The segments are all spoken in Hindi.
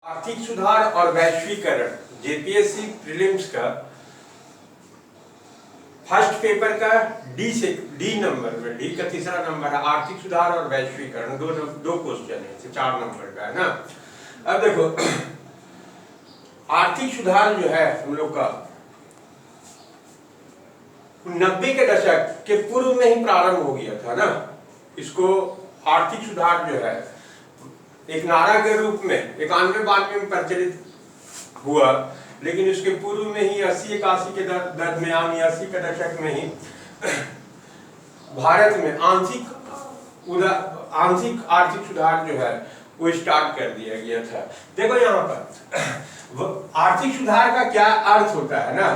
आर्थिक सुधार और वैश्वीकरण जेपीएससी प्रीलिम्स का फर्स्ट पेपर का डी नंबर में, डी का तीसरा नंबर है। आर्थिक सुधार और वैश्वीकरण दो क्वेश्चन है, 4 नंबर का है ना। अब देखो, आर्थिक सुधार जो है हम लोग का 90 के दशक के पूर्व में ही प्रारंभ हो गया था ना। इसको आर्थिक सुधार जो है एक नारा के रूप में 91-92 में प्रचलित हुआ, लेकिन उसके पूर्व में ही 80-81 के दरमियान 80 के दशक में ही भारत में आंशिक आर्थिक सुधार जो है वो स्टार्ट कर दिया गया था। देखो यहाँ पर आर्थिक सुधार का क्या अर्थ होता है ना,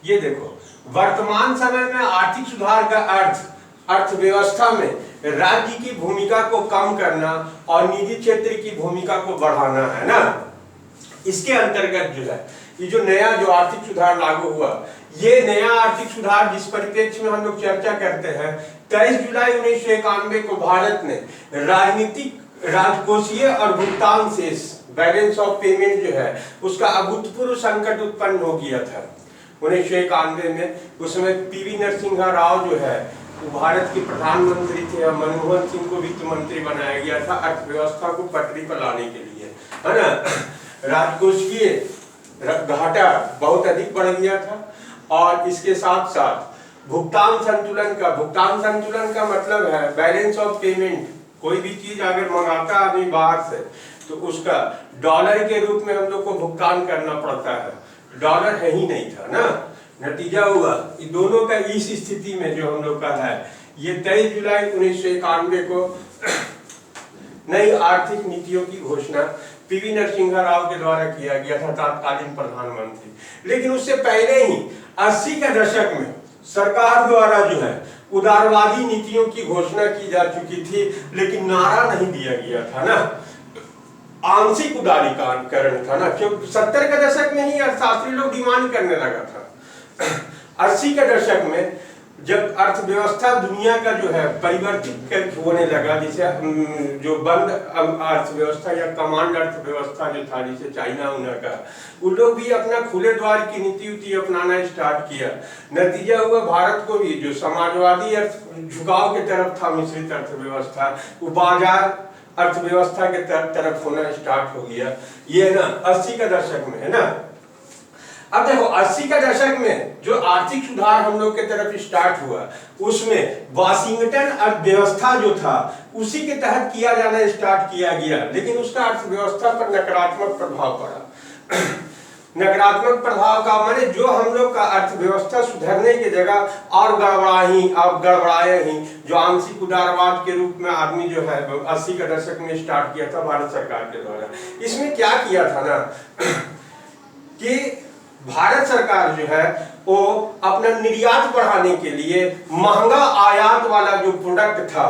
ये देखो। वर्तमान समय में आर्थिक सुधार का अर्थ अर्थव्यवस्था में राज्य की भूमिका को कम करना और निजी क्षेत्र की भूमिका को बढ़ाना है ना। इसके अंतर्गत जो है ये जो आर्थिक सुधार लागू हुआ, ये नया आर्थिक सुधार जिस परिप्रेक्ष्य में हम लोग चर्चा करते हैं, 23 जुलाई 1991 को भारत ने राजनीतिक, राजकोषीय और भुगतान शेष बैलेंस ऑफ पेमेंट जो है उसका अभूतपूर्व संकट उत्पन्न हो गया था 1991 में। उसमें पीवी नरसिम्हा राव जो है वो भारत के प्रधानमंत्री थे और मनमोहन सिंह को वित्त मंत्री बनाया गया था अर्थव्यवस्था को पटरी पर लाने के लिए, है ना। राजकोषीय घाटा बहुत अधिक बढ़ गया था और इसके साथ साथ भुगतान संतुलन का मतलब है बैलेंस ऑफ पेमेंट। कोई भी चीज अगर मंगाता है आदमी बाहर से तो उसका डॉलर के रूप में हम लोग को भुगतान करना पड़ता है, डॉलर है ही नहीं था ना। नतीजा हुआ इन दोनों का इस स्थिति में जो हम लोग का है, ये 23 जुलाई 1991 को नई आर्थिक नीतियों की घोषणा पीवी नरसिम्हा राव के द्वारा किया गया था, तत्कालीन प्रधानमंत्री। लेकिन उससे पहले ही 80 के दशक में सरकार द्वारा जो है उदारवादी नीतियों की घोषणा की जा चुकी थी, लेकिन नारा नहीं दिया गया था ना। आंशिक उदारीकरण था ना, क्योंकि 70 के दशक में ही अर्थशास्त्री लोग डिमांड करने लगा था। 80 के दशक में जब अर्थव्यवस्था दुनिया का जो है परिवर्तित होने लगा, जिसे जो बंद अर्थव्यवस्था या कमांड अर्थव्यवस्था जो था, जिसे चाइना उना का, उन लोग भी अपना खुले द्वार की नीति अपनाना स्टार्ट किया। नतीजा हुआ भारत को भी जो समाजवादी झुकाव के तरफ था मिश्रित अर्थव्यवस्था, वो बाजार अर्थव्यवस्था के तरफ होना स्टार्ट हो गया। ये है ना 80 का दशक में, है ना। अब देखो 80 का दशक में जो आर्थिक सुधार हम लोग के तरफ स्टार्ट हुआ, उसमें वाशिंगटन अर्थव्यवस्था जो था उसी के तहत किया जाना स्टार्ट किया गया, लेकिन उसका अर्थव्यवस्था पर नकारात्मक प्रभाव पड़ा। नकारात्मक प्रभाव का माने जो हम लोग का अर्थव्यवस्था सुधरने की जगह और गड़बड़ाए ही, जो आंशिक उदारवाद के रूप में आदमी जो है 80 के दशक में स्टार्ट किया था भारत सरकार के द्वारा। इसमें क्या किया था ना कि भारत सरकार जो है वो अपना निर्यात बढ़ाने के लिए महंगा आयात वाला जो प्रोडक्ट था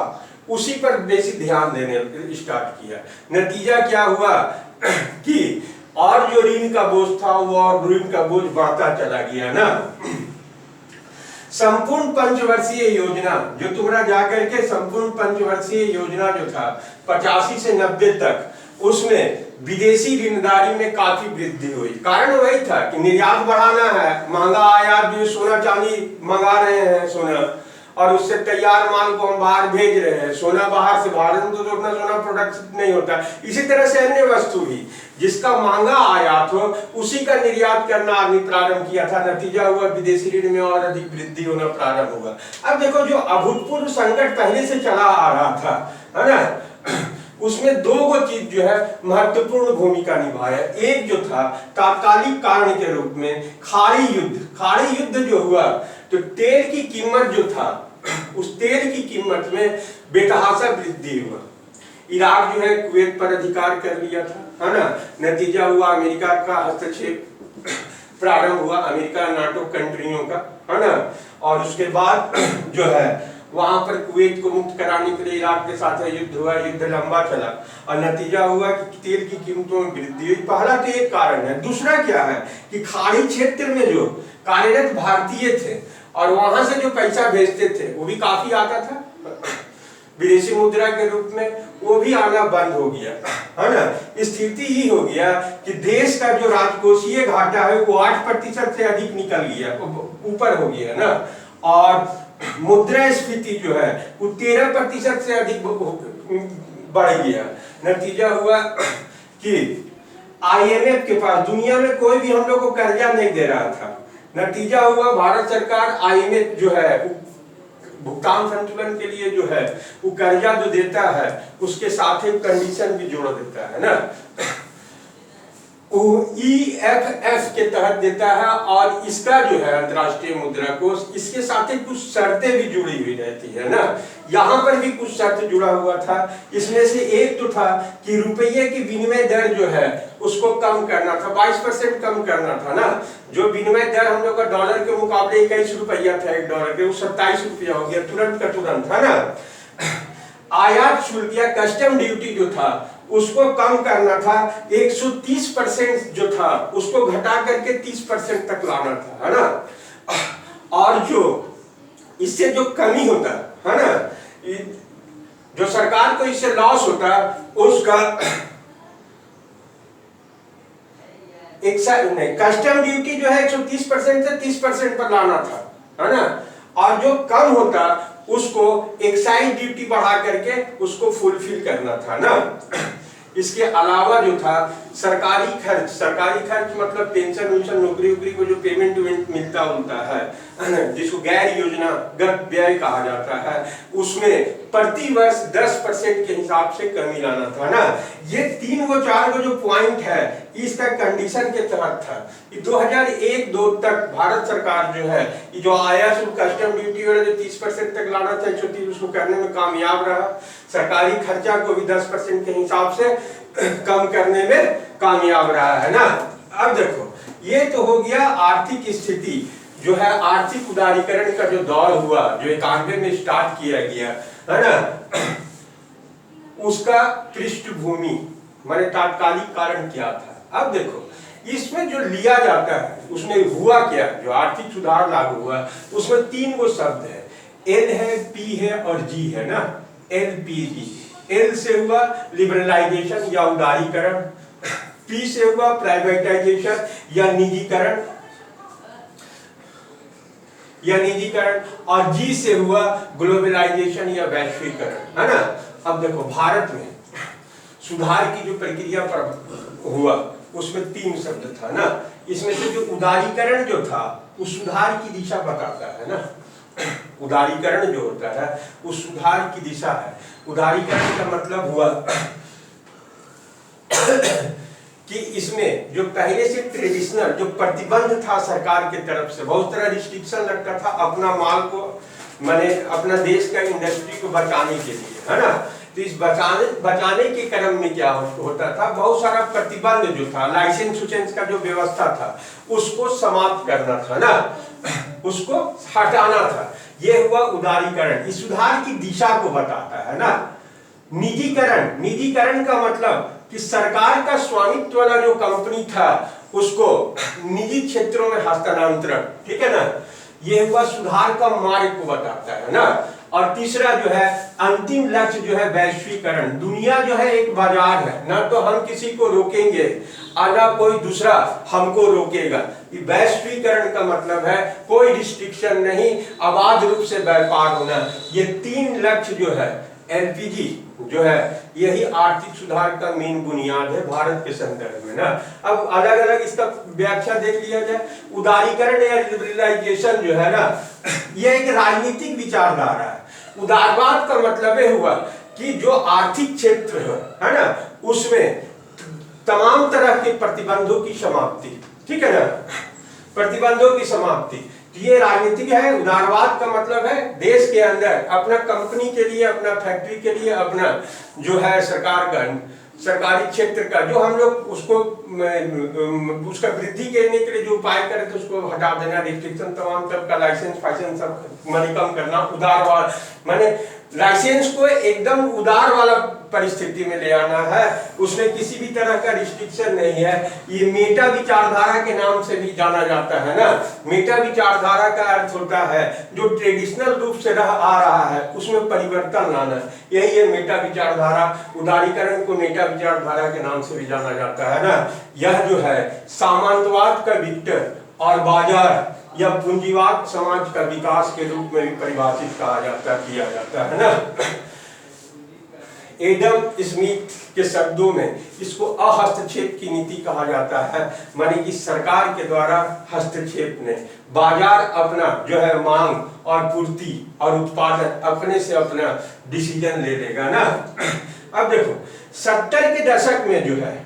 उसी पर बेसी ध्यान देने स्टार्ट किया। नतीजा क्या हुआ कि और जो ऋण का बोझ था वो और ऋण का बोझ बढ़ता चला गया ना। संपूर्ण पंचवर्षीय योजना जो तुम्हारा जाकर के संपूर्ण पंचवर्षीय योजना जो था 85 से 90 तक, उसमें विदेशी ऋणदारी में काफी वृद्धि हुई। कारण वही था कि निर्यात बढ़ाना है, महंगा आयात जो सोना चांदी मंगा रहे हैं सोना, और उससे तैयार माल को हम बाहर भेज रहे हैं। सोना बाहर से, भारत में तो उतना सोना प्रोडक्शन नहीं होता। इसी तरह से अन्य वस्तु भी जिसका महंगा आयात हो उसी का निर्यात करना आदमी प्रारंभ किया था। नतीजा हुआ विदेशी ऋण में और अधिक वृद्धि होना प्रारंभ हुआ। अब देखो जो अभूतपूर्व संकट पहले से चला आ रहा था, है ना, उसमें दो चीज जो है महत्वपूर्ण भूमिका निभाया। एक जो था तात्कालिक कारण के रूप में खाड़ी युद्ध जो हुआ, तो तेल की कीमत जो था उस तेल की कीमत में बेतहाशा वृद्धि हुआ। इराक जो है कुवैत पर अधिकार कर लिया था, है ना। नतीजा हुआ अमेरिका का हस्तक्षेप प्रारंभ हुआ, अमेरिका नाटो कंट्रियों का, है ना। और उसके बाद जो है वहां पर कुवैत को मुक्त कराने के लिए इराक के साथ युद्ध हुआ। युद्ध लंबा चला और नतीजा हुआ कि तेल की कीमतों में वृद्धि हुई। पहला तो एक कारण है। दूसरा क्या है कि खाड़ी क्षेत्र में जो कार्यरत भारतीय थे और वहां से जो पैसा भेजते थे वो भी काफी आता था। विदेशी मुद्रा के रूप में, वो भी आना बंद हो गया, है ना। स्थिति ही हो गया कि देश का जो राजकोषीय घाटा है वो 8% से अधिक निकल गया, ऊपर हो गया ना, और मुद्रास्फीति जो है वो 13% से अधिक बढ़ गया। नतीजा हुआ कि IMF के पास दुनिया में कोई भी हम लोग को कर्जा नहीं दे रहा था। नतीजा हुआ भारत सरकार IMF जो है भुगतान संतुलन के लिए जो है वो कर्जा जो देता है उसके साथ एक कंडीशन भी जोड़ देता है ना, वो EFF के तहत देता है, और इसका जो है अंतर्राष्ट्रीय मुद्रा कोष, इसके साथ ही कुछ शर्तें भी जुड़ी हुई रहती है ना। यहाँ पर भी कुछ शर्त जुड़ा हुआ था। इसमें से एक तो था कि रुपये की विनिमय दर जो है उसको कम करना था, 22% कम करना था ना। जो विनिमय दर हम लोग का डॉलर के मुकाबले 21 रुपया था एक डॉलर के, वो 27 रुपया हो गया तुरंत का तुरंत, है ना। आयात शुल्क या कस्टम ड्यूटी जो था उसको कम करना था, 130% जो था उसको घटा करके 30% तक लाना था, है ना। और जो इससे जो कमी होता है ना, जो सरकार को इससे लॉस होता उसका कस्टम ड्यूटी जो है 130% से 30% पर लाना था, है ना। और जो कम होता उसको एक्साइज ड्यूटी बढ़ा करके उसको फुलफिल करना था ना। इसके अलावा जो था सरकारी खर्च मतलब पेंशन वेंशन नौकरी वोकरी को जो पेमेंट मिलता है जिसको गैर योजनागत व्यय कहा जाता है, उसमें प्रति वर्ष 10% के हिसाब से कमी लाना था ना। ये 3-4 जो पॉइंट है इसका कंडीशन के तहत था कि 2001-2 तक भारत सरकार जो है जो आया शुल्क कस्टम ड्यूटी वाला जो 30% तक लाना था 130, उसको करने में कामयाब रहा। सरकारी खर्चा को भी 10% के हिसाब से कम करने में कामयाब रहा, है ना। अब देखो ये तो हो गया आर्थिक स्थिति जो है, आर्थिक उदारीकरण का जो दौर हुआ जो 91 में स्टार्ट किया गया, है ना, उसका पृष्ठभूमि माने तात्कालिक कारण क्या था। अब देखो इसमें जो लिया जाता है उसमें हुआ क्या, जो आर्थिक सुधार लागू हुआ उसमें 3 गो शब्द है, L है, P है और G है ना, LPG। L से हुआ लिबरलाइजेशन या उदारीकरण, P से हुआ प्राइवेटाइजेशन या निजीकरण और G से हुआ ग्लोबलाइजेशन या वैश्वीकरण, है ना। अब देखो भारत में सुधार की जो प्रक्रिया पर हुआ उसमें 3 शब्द था ना। इसमें से जो उदारीकरण जो था वो सुधार की दिशा बताता है ना। उदारीकरण जो होता है वो सुधार की दिशा है। उदारीकरण का मतलब हुआ कि इसमें जो पहले से ट्रेडिशनल जो प्रतिबंध था सरकार के तरफ से, बहुत सारा रिस्ट्रिक्शन लगता था अपना माल को माने अपना देश का इंडस्ट्री को बचाने के लिए, है ना। तो इस बचाने के क्रम में क्या होता था, बहुत सारा प्रतिबंध जो था, लाइसेंस का जो व्यवस्था था उसको समाप्त करना था ना, उसको हटाना था। ये हुआ उदारीकरण, इस सुधार की दिशा को बताता है ना। निजीकरण का मतलब कि सरकार का स्वामित्व वाला जो कंपनी था उसको निजी क्षेत्रों में हस्तांतरण, ठीक है ना। ये हुआ सुधार का मार्ग को बताता है ना। और तीसरा जो है अंतिम लक्ष्य जो है वैश्वीकरण। दुनिया जो है एक बाजार है, ना तो हम किसी को रोकेंगे और ना कोई दूसरा हमको रोकेगा। वैश्वीकरण का मतलब है कोई रिस्ट्रिक्शन नहीं, अबाध रूप से व्यापार होना। ये 3 लक्ष्य जो है LPG जो है यही आर्थिक सुधार का मेन बुनियाद है भारत के संदर्भ में ना। अब अलग अलग इसका व्याख्या देख लिया जाए। उदारीकरण या लिबरलाइजेशन जो है ना, ये एक राजनीतिक विचारधारा है। उदारवाद का मतलब हुआ कि जो आर्थिक क्षेत्र है ना उसमें तमाम तरह के प्रतिबंधों की समाप्ति, ठीक है ना, प्रतिबंधों की समाप्ति। ये राजनीतिक है। उदारवाद का मतलब है देश के अंदर अपना कंपनी के लिए, अपना फैक्ट्री के लिए, अपना जो है सरकारी क्षेत्र का जो हम लोग उसको उसका वृद्धि करने के लिए जो उपाय करें तो उसको हटा देना, रिस्ट्रिक्शन तमाम तरह का, लाइसेंस फाइसेंस सब माने कम करना। उदारवाद माने लाइसेंस को एकदम उदार वाला परिस्थिति में ले आना है, उसमें किसी भी तरह का रिस्ट्रिक्शन नहीं है। ये मेटा विचारधारा के नाम से भी जाना जाता है ना। मेटा विचारधारा का अर्थ होता है जो ट्रेडिशनल रूप से आ रहा है उसमें परिवर्तन लाना, यही है मेटा विचारधारा। उदारीकरण को मेटा विचारधारा के नाम से भी जाना जाता है ना। यह जो है सामंतवाद का विक्टर और बाजार या पूंजीवाद समाज का विकास के रूप में भी परिभाषित किया जाता है ना। एडम स्मिथ के शब्दों में इसको अहस्तक्षेप की नीति कहा जाता है, माने कि सरकार के द्वारा हस्तक्षेप ने बाजार अपना जो है मांग और पूर्ति और उत्पादन अपने से अपना डिसीजन ले लेगा ना। अब देखो 70 के दशक में जो है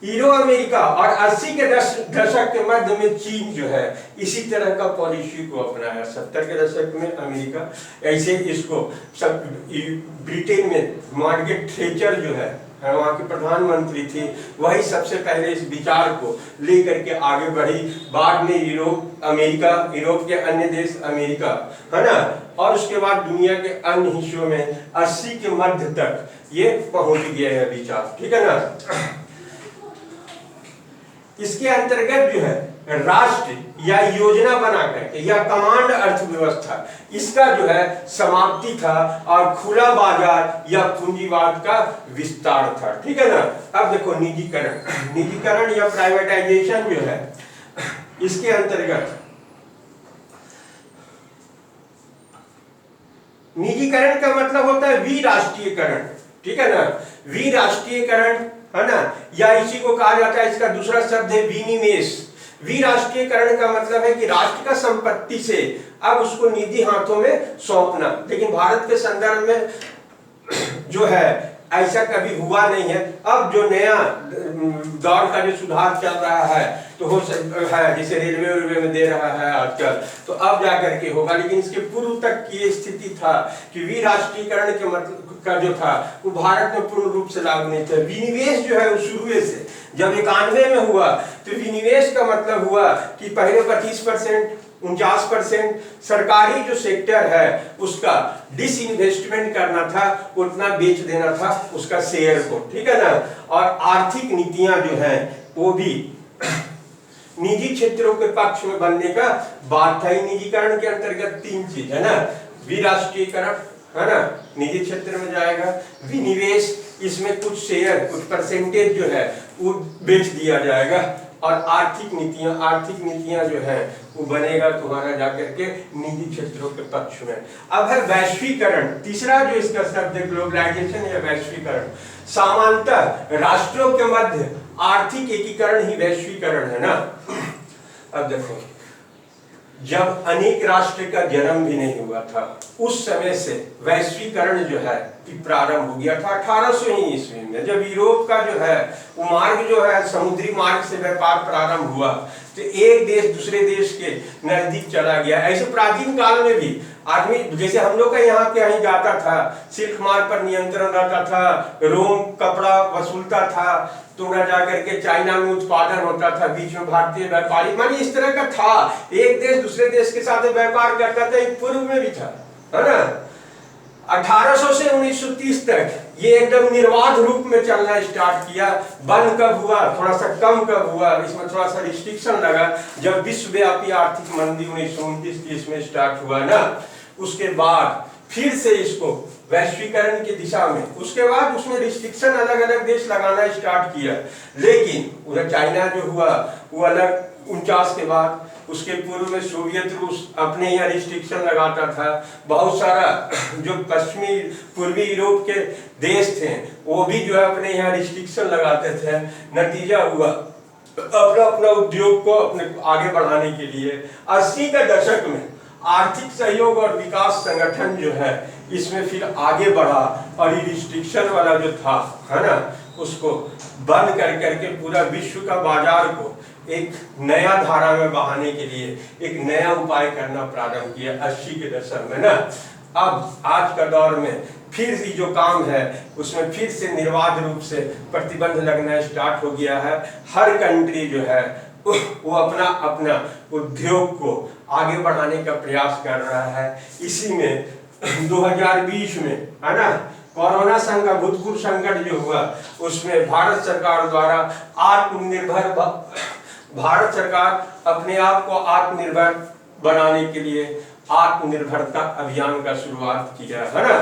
यूरो अमेरिका और 80 के दशक के मध्य में चीन जो है इसी तरह का पॉलिसी को अपनाया। 70 के दशक में अमेरिका, ऐसे इसको सब ब्रिटेन में मार्गरेट थैचर जो है वहाँ की प्रधानमंत्री थी, वही सबसे पहले इस विचार को लेकर के आगे बढ़ी। बाद में यूरोप के अन्य देश अमेरिका है ना, और उसके बाद दुनिया के अन्य हिस्सों में 80 के मध्य तक ये पहुंच गया है विचार, ठीक है ना। इसके अंतर्गत जो है राष्ट्र या योजना बना करके या कमांड अर्थव्यवस्था, इसका जो है समाप्ति था और खुला बाजार या पूंजीवाद का विस्तार था, ठीक है ना। अब देखो निजीकरण या प्राइवेटाइजेशन जो है इसके अंतर्गत निजीकरण का मतलब होता है विराष्ट्रीयकरण, ठीक है ना। विराष्ट्रीयकरण है ना, या इसी को कहा जाता है, इसका दूसरा शब्द है विनिवेश। विराष्ट्रीयकरण का मतलब है कि राष्ट्र का संपत्ति से अब उसको निजी हाथों में सौंपना, लेकिन भारत के संदर्भ में जो है ऐसा कभी हुआ नहीं है। अब जो नया दौर का जो सुधार चल रहा है तो हो सकता है जैसे रेलवे में दे रहा है आजकल, तो अब जाकर के होगा, लेकिन इसके पूर्व तक की स्थिति था कि विराष्ट्रीयकरण के मतलब का जो था वो भारत में पूर्ण रूप से लागू नहीं था। विनिवेश जो है वो शुरू से जब 91 में हुआ तो विनिवेश का मतलब हुआ कि पहले 25% 49% सरकारी जो सेक्टर है उसका डिसइन्वेस्टमेंट करना था, उतना बेच देना था उसका शेयर को, ठीक है ना। और आर्थिक नीतियां जो है वो भी निजी क्षेत्रों के पक्ष में बनने का बात था। निजीकरण के अंतर्गत 3 चीज है ना, विराष्ट्रीयकरण है ना, निजी क्षेत्र में जाएगा, विनिवेश, इसमें कुछ शेयर कुछ परसेंटेज जो है वो बेच दिया जाएगा, और आर्थिक नीतियां जो है वो बनेगा तुम्हारा जाकर के निजी क्षेत्रों के पक्ष में। अब है वैश्वीकरण, तीसरा जो इसका शब्द है ग्लोबलाइजेशन या वैश्वीकरण। सामान्यतः राष्ट्रों के मध्य आर्थिक एकीकरण ही वैश्वीकरण है ना। अब देखो जब अनेक राष्ट्र का जन्म भी नहीं हुआ था उस समय से वैश्वीकरण जो है प्रारंभ हो गया था 1800 ईस्वी में, जब यूरोप का जो है वो मार्ग जो है समुद्री मार्ग से व्यापार प्रारंभ हुआ तो एक देश दूसरे देश के नजदीक चला गया। ऐसे प्राचीन काल में भी आदमी जैसे हम लोग का यहाँ के कहीं जाता था, सिल्क मार्ग पर नियंत्रण रहता था, रोम कपड़ा वसूलता था, तुम्हारा जाकर के चाइना में उत्पादन होता था, बीच में भारतीय व्यापारी, मानी इस तरह का था, एक देश दूसरे देश के साथ व्यापार करता था, एक पूर्व में भी था, है ना। 1800 से 1930 तक ये एकदम निर्बाध रूप में चलना स्टार्ट किया। बंद कब हुआ, थोड़ा सा कम कब हुआ, इसमें थोड़ा सा रिस्ट्रिक्शन लगा जब विश्वव्यापी आर्थिक मंदी 1929 में स्टार्ट हुआ ना, उसके बाद फिर से इसको वैश्वीकरण की दिशा में, उसके बाद उसमें रिस्ट्रिक्शन अलग अलग देश लगाना स्टार्ट किया, लेकिन उधर चाइना जो हुआ वो अलग 49 के बाद, उसके पूर्व में सोवियत रूस अपने यहाँ रिस्ट्रिक्शन लगाता था, बहुत सारा जो पश्चिमी पूर्वी यूरोप के देश थे वो भी जो है अपने यहाँ रिस्ट्रिक्शन लगाते थे। नतीजा हुआ अपना अपना उद्योग को अपने आगे बढ़ाने के लिए 80 के दशक में आर्थिक सहयोग और विकास संगठन जो है इसमें फिर आगे बढ़ा और ये रिस्ट्रिक्शन वाला जो था है ना उसको बंद कर करके पूरा विश्व का बाजार को एक नया धारा में बहाने के लिए एक नया उपाय करना प्रारंभ किया 80 के दशक में ना। अब आज का दौर में फिर भी जो काम है उसमें फिर से निर्बाध रूप से प्रतिबंध लगना स्टार्ट हो गया है। हर कंट्री जो है वो अपना अपना उद्योग को आगे बढ़ाने का प्रयास कर रहा है। इसी में 2020 में, है ना, कोरोना संकट, भूतपूर्व संकट जो हुआ उसमें भारत सरकार द्वारा आत्मनिर्भर, भारत सरकार अपने आप को आत्मनिर्भर बनाने के लिए आत्मनिर्भरता अभियान का शुरुआत किया, है ना।